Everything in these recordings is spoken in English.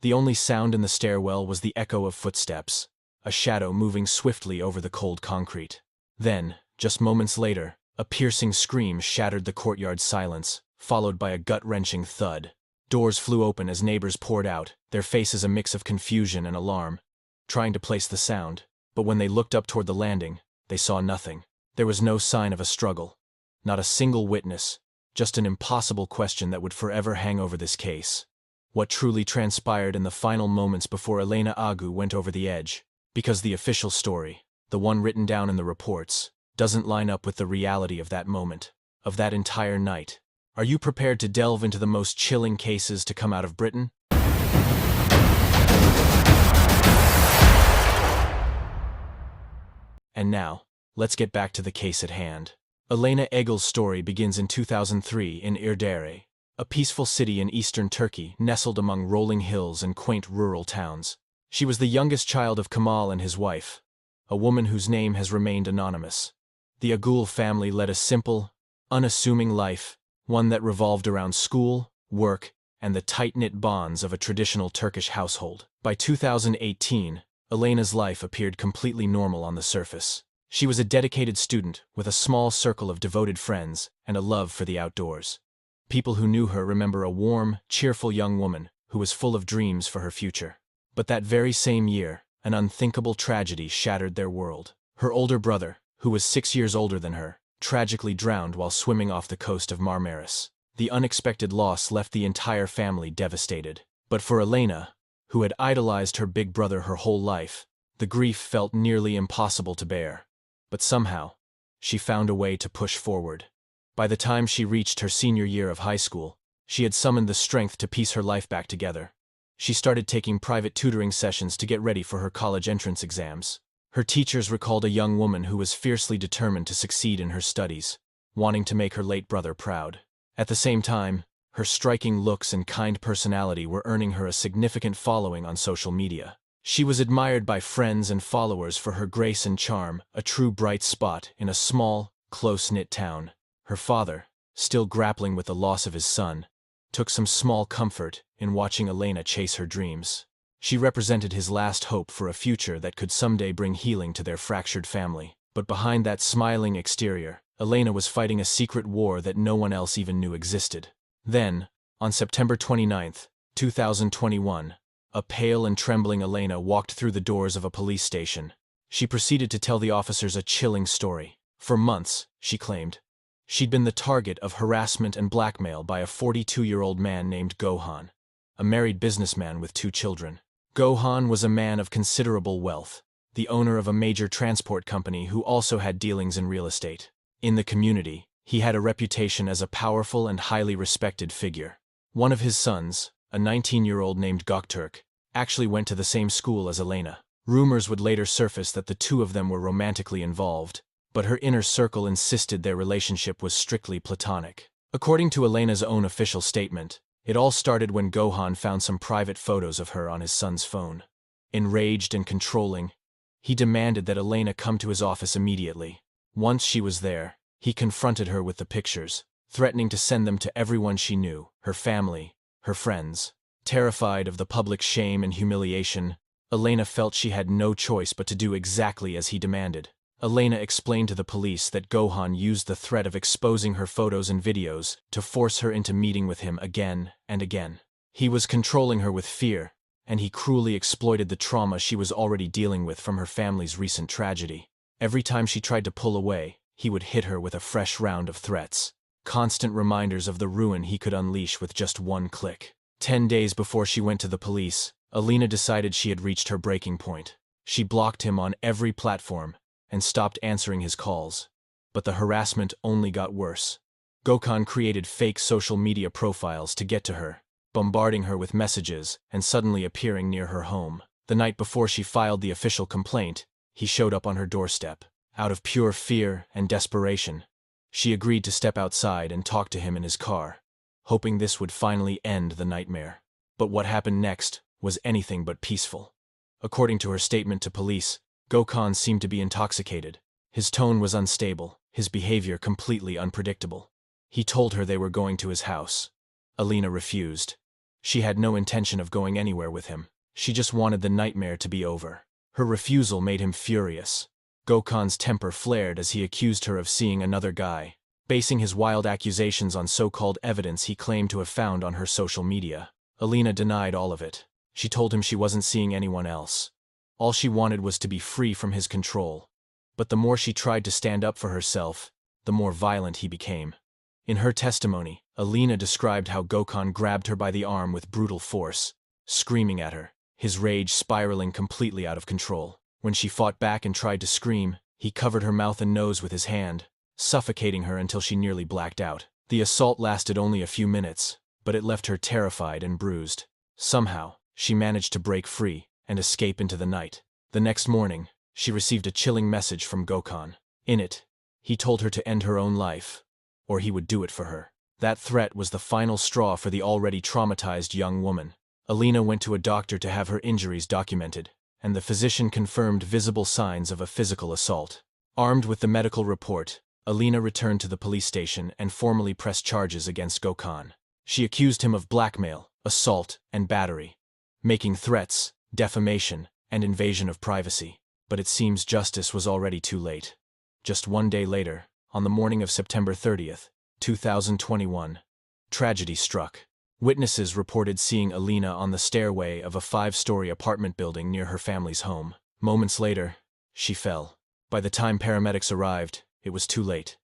The only sound in the stairwell was the echo of footsteps, a shadow moving swiftly over the cold concrete. Then, just moments later, a piercing scream shattered the courtyard's silence, followed by a gut-wrenching thud. Doors flew open as neighbors poured out, their faces a mix of confusion and alarm, trying to place the sound. But when they looked up toward the landing, they saw nothing. There was no sign of a struggle. Not a single witness, just an impossible question that would forever hang over this case. What truly transpired in the final moments before Elena Agu went over the edge? Because the official story, the one written down in the reports, doesn't line up with the reality of that moment, of that entire night. Are you prepared to delve into the most chilling cases to come out of Britain? And now, let's get back to the case at hand. Elena Agu's story begins in 2003 in Irdere, a peaceful city in eastern Turkey nestled among rolling hills and quaint rural towns. She was the youngest child of Kemal and his wife, a woman whose name has remained anonymous. The Agu family led a simple, unassuming life, one that revolved around school, work, and the tight-knit bonds of a traditional Turkish household. By 2018, Elena's life appeared completely normal on the surface. She was a dedicated student with a small circle of devoted friends and a love for the outdoors. People who knew her remember a warm, cheerful young woman who was full of dreams for her future. But that very same year, an unthinkable tragedy shattered their world. Her older brother, who was 6 years older than her, tragically drowned while swimming off the coast of Marmaris. The unexpected loss left the entire family devastated. But for Elena, who had idolized her big brother her whole life, the grief felt nearly impossible to bear. But somehow, she found a way to push forward. By the time she reached her senior year of high school, she had summoned the strength to piece her life back together. She started taking private tutoring sessions to get ready for her college entrance exams. Her teachers recalled a young woman who was fiercely determined to succeed in her studies, wanting to make her late brother proud. At the same time, her striking looks and kind personality were earning her a significant following on social media. She was admired by friends and followers for her grace and charm, a true bright spot in a small, close-knit town. Her father, still grappling with the loss of his son, took some small comfort in watching Elena chase her dreams. She represented his last hope for a future that could someday bring healing to their fractured family. But behind that smiling exterior, Elena was fighting a secret war that no one else even knew existed. Then, on September 29, 2021, a pale and trembling Elena walked through the doors of a police station. She proceeded to tell the officers a chilling story. For months, she claimed, she'd been the target of harassment and blackmail by a 42-year-old man named Gohan, a married businessman with 2 children. Gohan was a man of considerable wealth, the owner of a major transport company who also had dealings in real estate. In the community, he had a reputation as a powerful and highly respected figure. One of his sons, a 19-year-old named Gökturk, actually went to the same school as Elena. Rumors would later surface that the two of them were romantically involved, but her inner circle insisted their relationship was strictly platonic. According to Elena's own official statement, it all started when Gohan found some private photos of her on his son's phone. Enraged and controlling, he demanded that Elena come to his office immediately. Once she was there, he confronted her with the pictures, threatening to send them to everyone she knew, her family, her friends. Terrified of the public shame and humiliation, Elena felt she had no choice but to do exactly as he demanded. Elena explained to the police that Gohan used the threat of exposing her photos and videos to force her into meeting with him again and again. He was controlling her with fear, and he cruelly exploited the trauma she was already dealing with from her family's recent tragedy. Every time she tried to pull away, he would hit her with a fresh round of threats, constant reminders of the ruin he could unleash with just one click. 10 days before she went to the police, Elena decided she had reached her breaking point. She blocked him on every platform and stopped answering his calls. But the harassment only got worse. Gökhan created fake social media profiles to get to her, bombarding her with messages and suddenly appearing near her home. The night before she filed the official complaint, he showed up on her doorstep. Out of pure fear and desperation, she agreed to step outside and talk to him in his car, hoping this would finally end the nightmare. But what happened next was anything but peaceful. According to her statement to police, Gökhan seemed to be intoxicated. His tone was unstable, his behavior completely unpredictable. He told her they were going to his house. Elena refused. She had no intention of going anywhere with him. She just wanted the nightmare to be over. Her refusal made him furious. Gokhan's temper flared as he accused her of seeing another guy, basing his wild accusations on so-called evidence he claimed to have found on her social media. Elena denied all of it. She told him she wasn't seeing anyone else. All she wanted was to be free from his control. But the more she tried to stand up for herself, the more violent he became. In her testimony, Elena described how Gokhan grabbed her by the arm with brutal force, screaming at her, his rage spiraling completely out of control. When she fought back and tried to scream, he covered her mouth and nose with his hand, suffocating her until she nearly blacked out. The assault lasted only a few minutes, but it left her terrified and bruised. Somehow, she managed to break free and escape into the night. The next morning, she received a chilling message from Gokhan. In it, he told her to end her own life, or he would do it for her. That threat was the final straw for the already traumatized young woman. Elena went to a doctor to have her injuries documented, and the physician confirmed visible signs of a physical assault. Armed with the medical report, Elena returned to the police station and formally pressed charges against Gokhan. She accused him of blackmail, assault, and battery, making threats, defamation, and invasion of privacy. But it seems justice was already too late. Just one day later, on the morning of September 30th, 2021, tragedy struck. Witnesses reported seeing Elena on the stairway of a 5-story apartment building near her family's home. Moments later, she fell. By the time paramedics arrived, it was too late.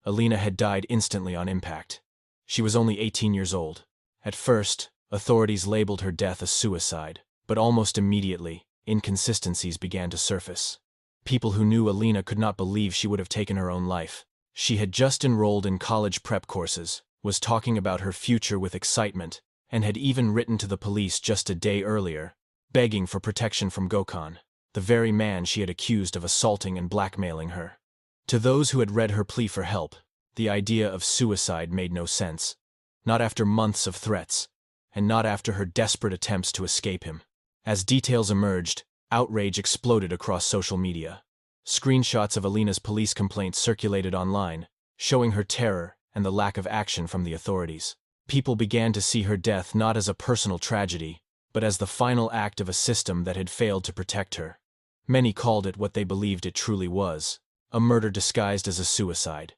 Elena had died instantly on impact. She was only 18 years old. At first, authorities labeled her death a suicide, but almost immediately, inconsistencies began to surface. People who knew Elena could not believe she would have taken her own life. She had just enrolled in college prep courses, was talking about her future with excitement, and had even written to the police just a day earlier, begging for protection from Gokhan, the very man she had accused of assaulting and blackmailing her. To those who had read her plea for help, the idea of suicide made no sense. Not after months of threats, and not after her desperate attempts to escape him. As details emerged, outrage exploded across social media. Screenshots of Elena's police complaint circulated online, showing her terror and the lack of action from the authorities. People began to see her death not as a personal tragedy, but as the final act of a system that had failed to protect her. Many called it what they believed it truly was, a murder disguised as a suicide.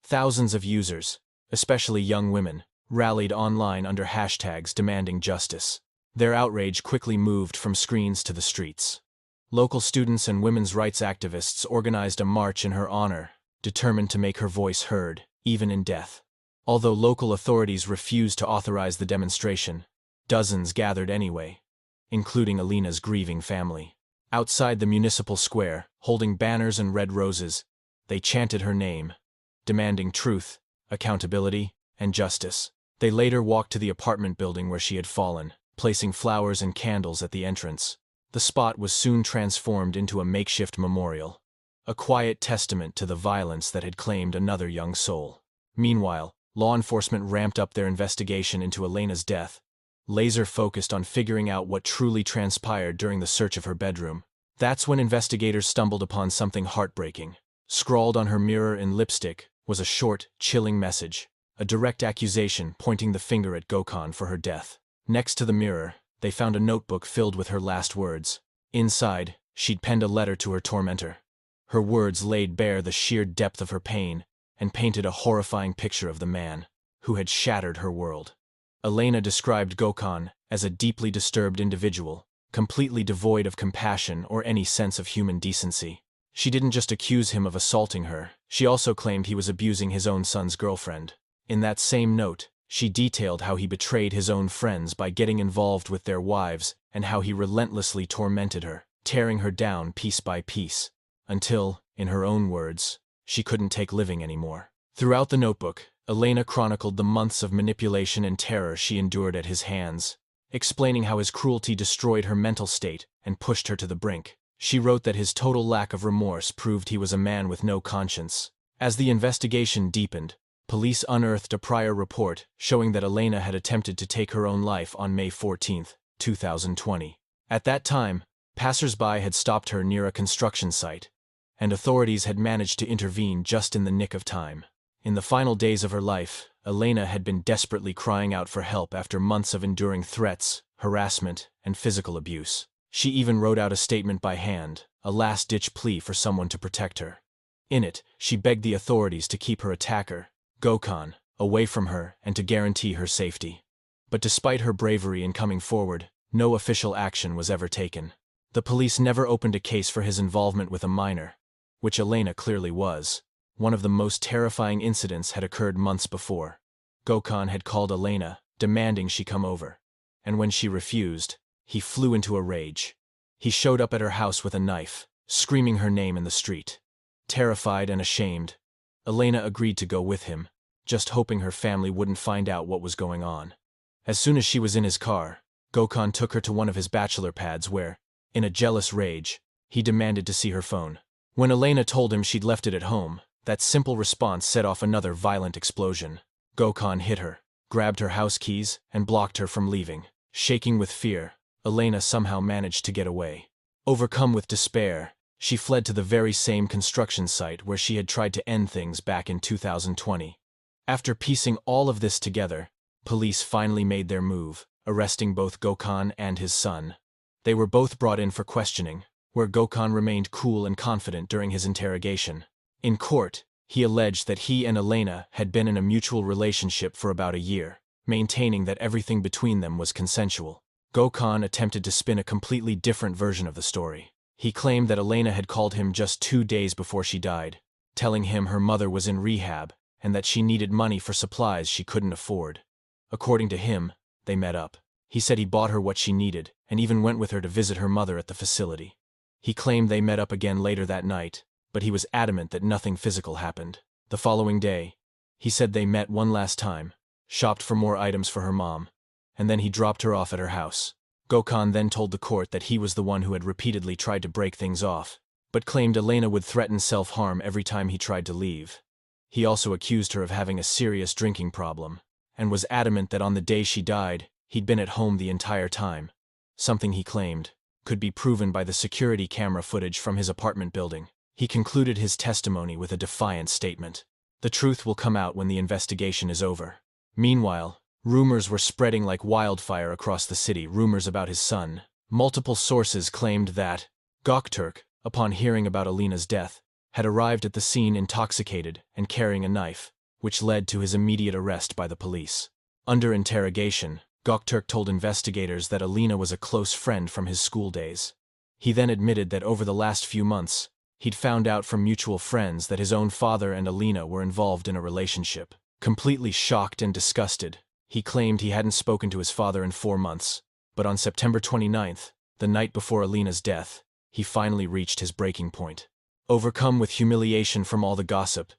Thousands of users, especially young women, rallied online under hashtags demanding justice. Their outrage quickly moved from screens to the streets. Local students and women's rights activists organized a march in her honor, determined to make her voice heard, even in death. Although local authorities refused to authorize the demonstration, dozens gathered anyway, including Elena's grieving family. Outside the municipal square, holding banners and red roses, they chanted her name, demanding truth, accountability, and justice. They later walked to the apartment building where she had fallen, placing flowers and candles at the entrance. The spot was soon transformed into a makeshift memorial, a quiet testament to the violence that had claimed another young soul. Meanwhile, law enforcement ramped up their investigation into Elena's death, laser-focused on figuring out what truly transpired during the search of her bedroom. That's when investigators stumbled upon something heartbreaking. Scrawled on her mirror in lipstick was a short, chilling message, a direct accusation pointing the finger at Gokhan for her death. Next to the mirror, they found a notebook filled with her last words. Inside, she'd penned a letter to her tormentor. Her words laid bare the sheer depth of her pain and painted a horrifying picture of the man who had shattered her world. Elena described Gokhan as a deeply disturbed individual, completely devoid of compassion or any sense of human decency. She didn't just accuse him of assaulting her, she also claimed he was abusing his own son's girlfriend. In that same note, she detailed how he betrayed his own friends by getting involved with their wives and how he relentlessly tormented her, tearing her down piece by piece, until, in her own words, she couldn't take living anymore. Throughout the notebook, Elena chronicled the months of manipulation and terror she endured at his hands, explaining how his cruelty destroyed her mental state and pushed her to the brink. She wrote that his total lack of remorse proved he was a man with no conscience. As the investigation deepened, police unearthed a prior report showing that Elena had attempted to take her own life on May 14, 2020. At that time, passers-by had stopped her near a construction site, and authorities had managed to intervene just in the nick of time. In the final days of her life, Elena had been desperately crying out for help after months of enduring threats, harassment, and physical abuse. She even wrote out a statement by hand, a last-ditch plea for someone to protect her. In it, she begged the authorities to keep her attacker, Gökhan, away from her and to guarantee her safety. But despite her bravery in coming forward, no official action was ever taken. The police never opened a case for his involvement with a minor, which Elena clearly was. One of the most terrifying incidents had occurred months before. Gökhan had called Elena, demanding she come over. And when she refused, he flew into a rage. He showed up at her house with a knife, screaming her name in the street. Terrified and ashamed, Elena agreed to go with him, just hoping her family wouldn't find out what was going on. As soon as she was in his car, Gökhan took her to one of his bachelor pads where, in a jealous rage, he demanded to see her phone. When Elena told him she'd left it at home, that simple response set off another violent explosion. Gökhan hit her, grabbed her house keys, and blocked her from leaving. Shaking with fear, Elena somehow managed to get away. Overcome with despair, she fled to the very same construction site where she had tried to end things back in 2020. After piecing all of this together, police finally made their move, arresting both Gökhan and his son. They were both brought in for questioning, where Gökhan remained cool and confident during his interrogation. In court, he alleged that he and Elena had been in a mutual relationship for about a year, maintaining that everything between them was consensual. Gökhan attempted to spin a completely different version of the story. He claimed that Elena had called him just 2 days before she died, telling him her mother was in rehab and that she needed money for supplies she couldn't afford. According to him, they met up. He said he bought her what she needed and even went with her to visit her mother at the facility. He claimed they met up again later that night, but he was adamant that nothing physical happened. The following day, he said they met one last time, shopped for more items for her mom, and then he dropped her off at her house. Gökhan then told the court that he was the one who had repeatedly tried to break things off, but claimed Elena would threaten self-harm every time he tried to leave. He also accused her of having a serious drinking problem, and was adamant that on the day she died, he'd been at home the entire time, something he claimed could be proven by the security camera footage from his apartment building. He concluded his testimony with a defiant statement. The truth will come out when the investigation is over. Meanwhile, rumors were spreading like wildfire across the city, rumors about his son. Multiple sources claimed that Gökturk, upon hearing about Elena's death, had arrived at the scene intoxicated and carrying a knife, which led to his immediate arrest by the police. Under interrogation, Gökturk told investigators that Elena was a close friend from his school days. He then admitted that over the last few months, he'd found out from mutual friends that his own father and Elena were involved in a relationship. Completely shocked and disgusted, he claimed he hadn't spoken to his father in 4 months, but on September 29th, the night before Elena's death, he finally reached his breaking point. Overcome with humiliation from all the gossip,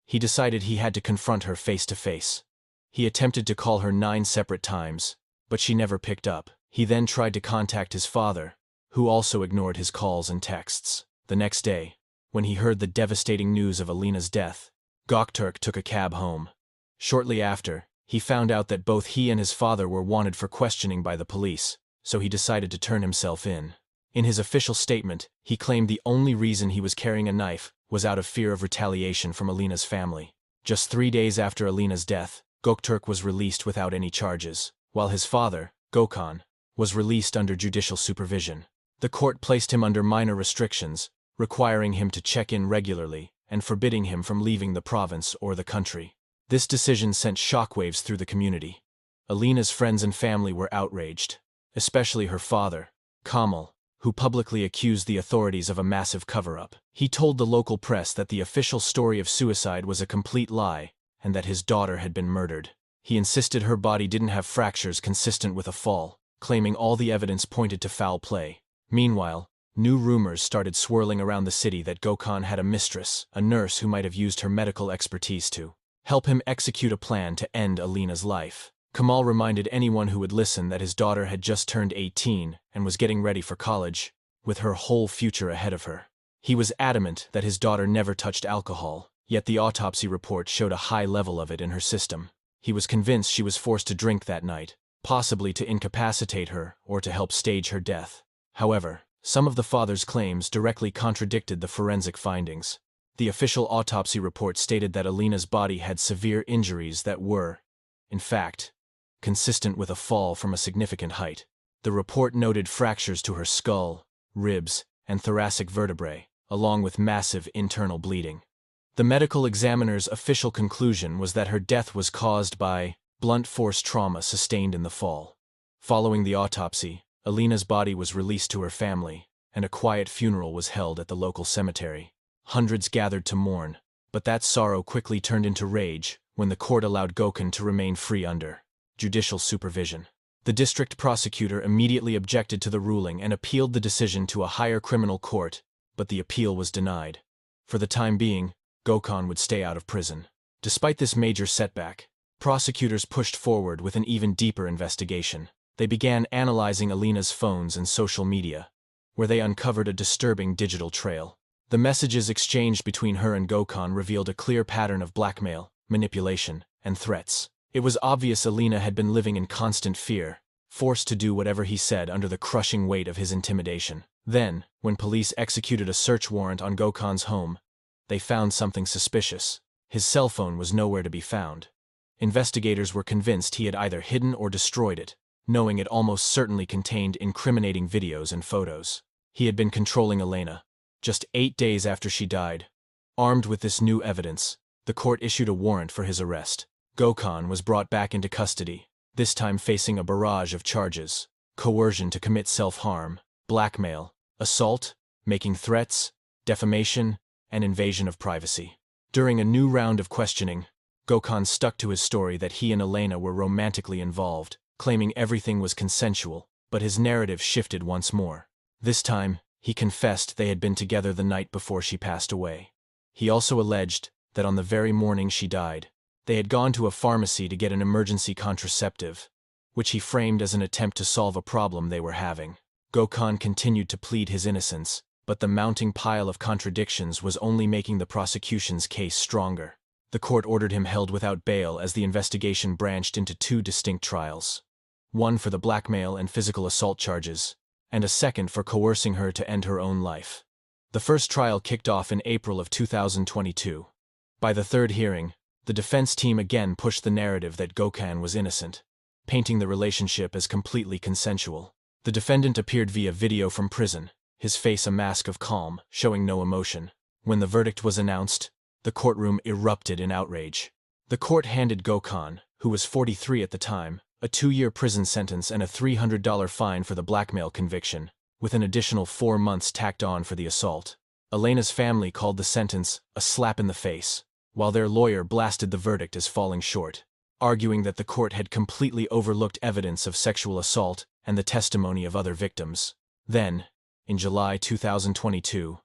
he decided he had to confront her face to face. He attempted to call her 9 separate times, but she never picked up. He then tried to contact his father, who also ignored his calls and texts. The next day, when he heard the devastating news of Elena's death, Gökturk took a cab home. Shortly after, he found out that both he and his father were wanted for questioning by the police, so he decided to turn himself in. In his official statement, he claimed the only reason he was carrying a knife was out of fear of retaliation from Elena's family. Just 3 days after Elena's death, Gökturk was released without any charges, while his father, Gökhan, was released under judicial supervision. The court placed him under minor restrictions, requiring him to check in regularly and forbidding him from leaving the province or the country. This decision sent shockwaves through the community. Elena's friends and family were outraged, especially her father, Kamal, who publicly accused the authorities of a massive cover-up. He told the local press that the official story of suicide was a complete lie and that his daughter had been murdered. He insisted her body didn't have fractures consistent with a fall, claiming all the evidence pointed to foul play. Meanwhile, new rumors started swirling around the city that Gökhan had a mistress, a nurse who might have used her medical expertise to help him execute a plan to end Elena's life. Kamal reminded anyone who would listen that his daughter had just turned 18 and was getting ready for college, with her whole future ahead of her. He was adamant that his daughter never touched alcohol, yet the autopsy report showed a high level of it in her system. He was convinced she was forced to drink that night, possibly to incapacitate her or to help stage her death. However, some of the father's claims directly contradicted the forensic findings. The official autopsy report stated that Elena's body had severe injuries that were, in fact, consistent with a fall from a significant height. The report noted fractures to her skull, ribs, and thoracic vertebrae, along with massive internal bleeding. The medical examiner's official conclusion was that her death was caused by blunt force trauma sustained in the fall. Following the autopsy, Elena's body was released to her family, and a quiet funeral was held at the local cemetery. Hundreds gathered to mourn, but that sorrow quickly turned into rage when the court allowed Gökhan to remain free under judicial supervision. The district prosecutor immediately objected to the ruling and appealed the decision to a higher criminal court, but the appeal was denied. For the time being, Gökhan would stay out of prison. Despite this major setback, prosecutors pushed forward with an even deeper investigation. They began analyzing Elena's phones and social media, where they uncovered a disturbing digital trail. The messages exchanged between her and Gökhan revealed a clear pattern of blackmail, manipulation, and threats. It was obvious Elena had been living in constant fear, forced to do whatever he said under the crushing weight of his intimidation. Then, when police executed a search warrant on Gökhan's home, they found something suspicious. His cell phone was nowhere to be found. Investigators were convinced he had either hidden or destroyed it, knowing it almost certainly contained incriminating videos and photos. He had been controlling Elena. Just 8 days after she died, armed with this new evidence, the court issued a warrant for his arrest. Gökhan was brought back into custody, this time facing a barrage of charges: coercion to commit self-harm, blackmail, assault, making threats, defamation, and invasion of privacy. During a new round of questioning, Gökhan stuck to his story that he and Elena were romantically involved, claiming everything was consensual, but his narrative shifted once more. This time, he confessed they had been together the night before she passed away. He also alleged that on the very morning she died, they had gone to a pharmacy to get an emergency contraceptive, which he framed as an attempt to solve a problem they were having. Gökhan continued to plead his innocence, but the mounting pile of contradictions was only making the prosecution's case stronger. The court ordered him held without bail as the investigation branched into 2 distinct trials: one for the blackmail and physical assault charges, and a second for coercing her to end her own life. The first trial kicked off in April of 2022. By the third hearing, the defense team again pushed the narrative that Gökhan was innocent, painting the relationship as completely consensual. The defendant appeared via video from prison, his face a mask of calm, showing no emotion. When the verdict was announced, the courtroom erupted in outrage. The court handed Gökhan, who was 43 at the time, a 2-year prison sentence and a $300 fine for the blackmail conviction, with an additional 4 months tacked on for the assault. Elena's family called the sentence a slap in the face, while their lawyer blasted the verdict as falling short, arguing that the court had completely overlooked evidence of sexual assault and the testimony of other victims. Then, in July 2022,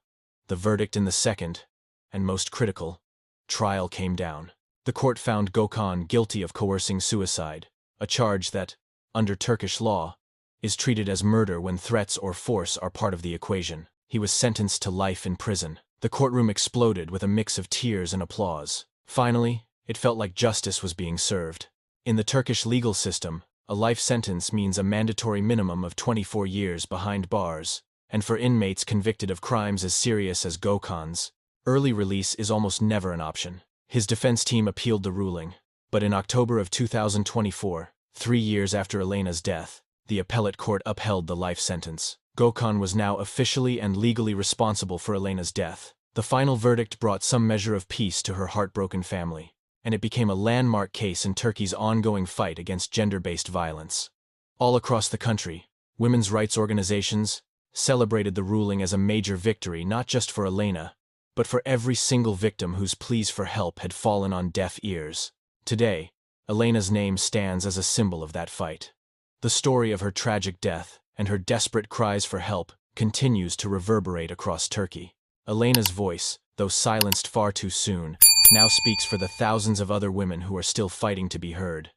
the verdict in the second, and most critical, trial came down. The court found Gökhan guilty of coercing suicide, a charge that, under Turkish law, is treated as murder when threats or force are part of the equation. He was sentenced to life in prison. The courtroom exploded with a mix of tears and applause. Finally, it felt like justice was being served. In the Turkish legal system, a life sentence means a mandatory minimum of 24 years behind bars, and for inmates convicted of crimes as serious as Gökhan's, early release is almost never an option. His defense team appealed the ruling, but in October of 2024, 3 years after Elena's death, the appellate court upheld the life sentence. Gökhan was now officially and legally responsible for Elena's death. The final verdict brought some measure of peace to her heartbroken family, and it became a landmark case in Turkey's ongoing fight against gender-based violence. All across the country, women's rights organizations celebrated the ruling as a major victory not just for Elena, but for every single victim whose pleas for help had fallen on deaf ears. Today, Elena's name stands as a symbol of that fight. The story of her tragic death and her desperate cries for help continues to reverberate across Turkey. Elena's voice, though silenced far too soon, now speaks for the thousands of other women who are still fighting to be heard.